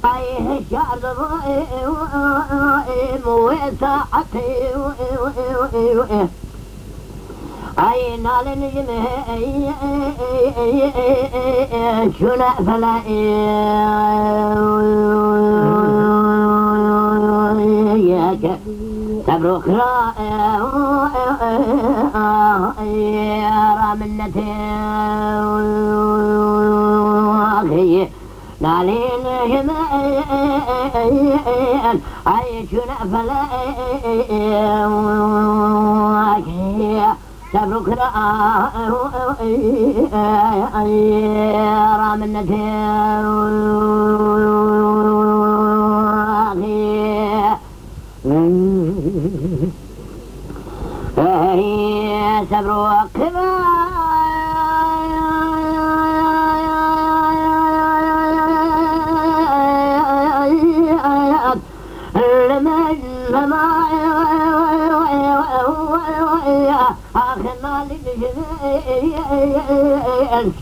أيه الشعر وساعتي أين لنجمه شنا فلا تبرك رامنتي نالين همين عيشنا فلا تبرك رامنتي تبرك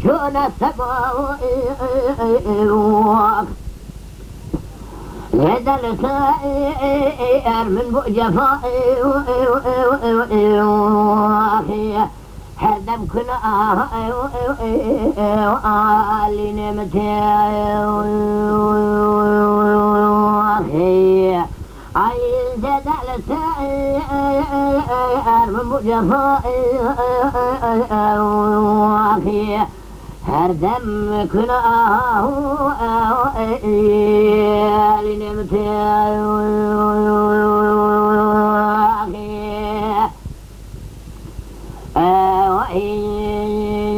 شون السماء هذا السائر من بجفائي هذا مكنا وآلي نمتي عين زاد على السائر من بجفائي هردم كنا لنمتي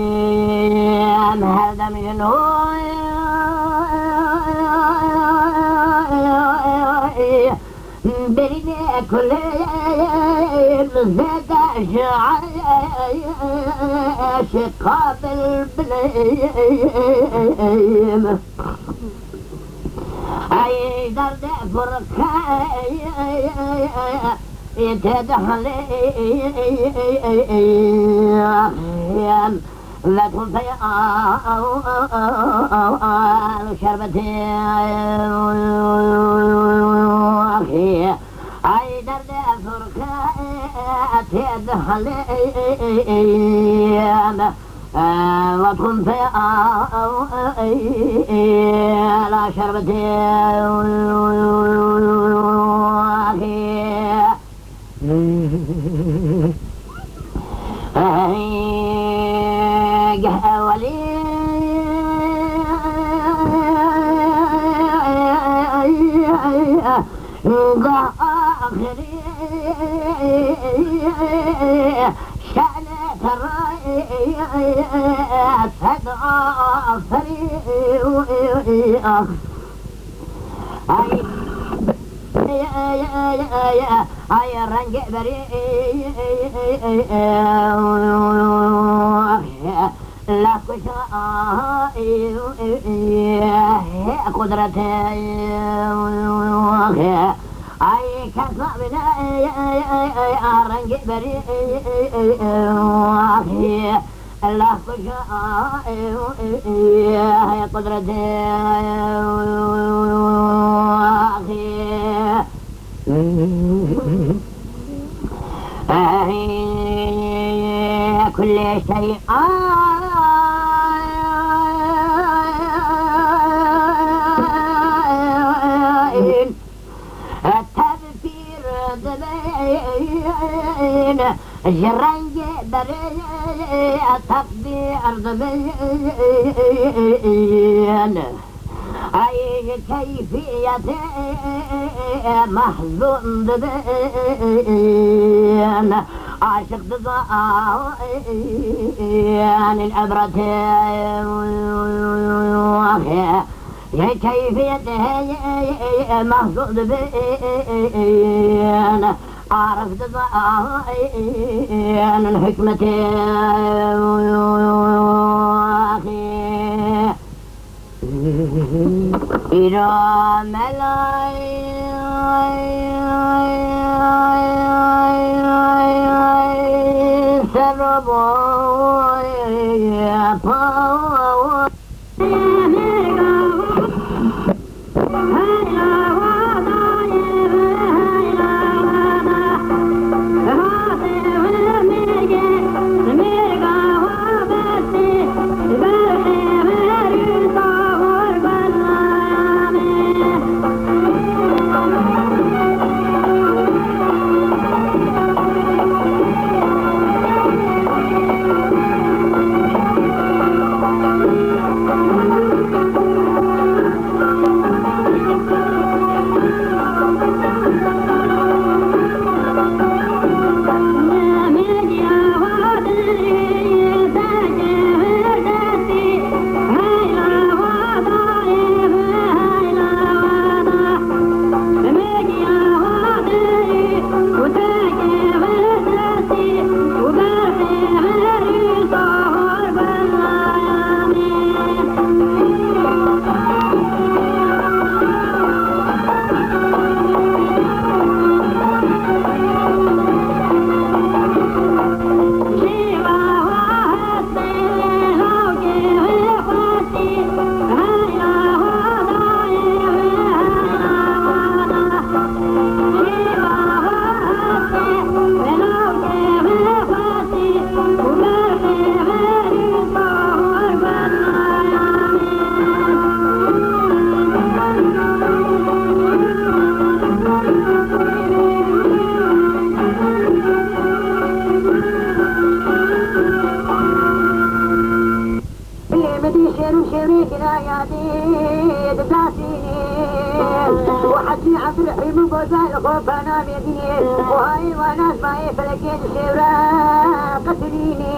وإيام هردم ينوي بريد كل زاد شعر شقاب البليم أي درد فرقاي يتدخلي لا تكون في شربتي أي درد فرقاي تدخلي وتكون في لا شربتي قهولي قاخري شعلة الرأي تضعفري أي رنج بريء لا كشائي قدرتي أي كسبنا رنج بريء لا كشائي قدرتي كل شيء التبفير ضبين جرنج بري التبفير ضبين أي كيفية محزون ضبين عاشق ضبين العبرة يا كيفيته مقصود بين عرفت ضعين الحكمة إلى ملايين سربوا وحكي عبد الرحيم وقوزان خوفنا بيدني وهاي وناس معي فلكين شورا قتليني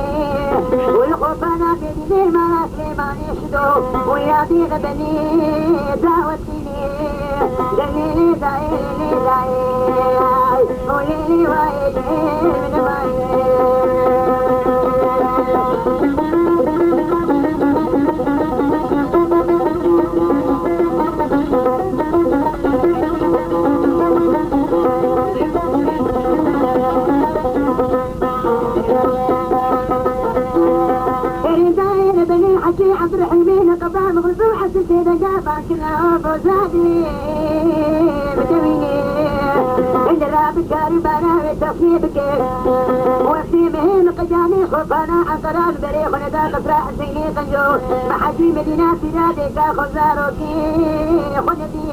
والخوفنا بيدني ما سليمان يشدو ويا دين بني دعوتيني دليلي دايلي داي وليلي وايدي من باي عبد الرحيمين قضاء مغلوب حسن سيدة جابان كنا فوزادي بدويني اللي راب الشاربانا بالتصنيبك وفي مهين قجاني خفانا عقران بريخ وندا قصرا حسيني قنجو محاجي مدينة سيدادي كاخوزاروكي خندي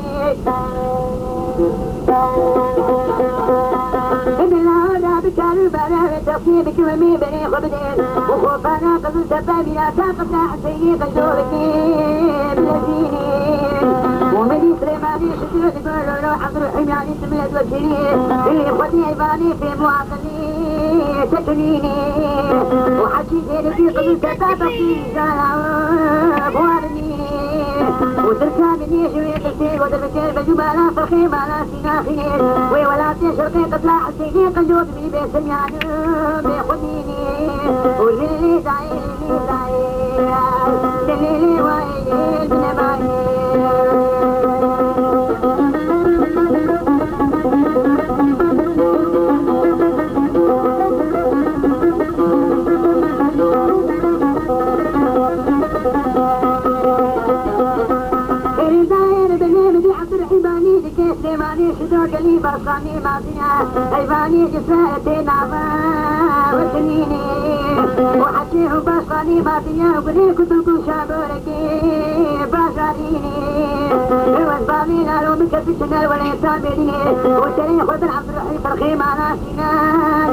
بالهدى بكالبانا بالتصنيبك ومي بريخ وبدين وخفانا قصر سبابي لا تاقصنا حسيني قنجوركي بلديني ومدي سليماني شكرا تقول له عبد الرحيم يعني سميت وشريه في خدي عباني في معاقلي تكنيني وحكي زيني في قبل تتابقي بوارني وتركاني شوية تسير ودركير بجمالا فخيم على سناخير وولاتي شرقي قتلا حسيني قنجود بي بيسمياني بيخديني وليلي داي ليلي داي دليلي وايدي بنباني سليماني شدوك لي برصاني ماضينا ايباني جسرتي نعمة وسنيني وحكيه برصاني ماضينا وقلي كتلكو شابوركي باشاريني واسبابينا لو مكفتنا والانسان بيديني وشريخ وبن عبد الرحيم فرخي معنا سينا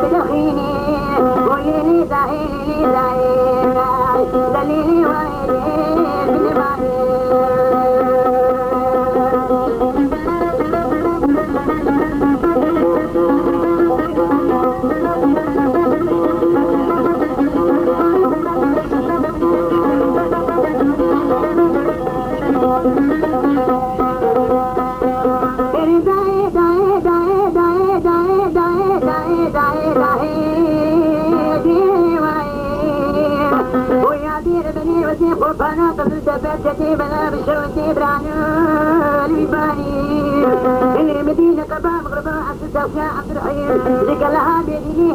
بدخيني ويلي داهيلي داهيلي دليلي ويلي بنباني وقفنا قبل دفتتي بلا بشوتي برانو الويباني المدينة قبام غربا عبد الدوشة عبد الرحيم ذيك لها بيدي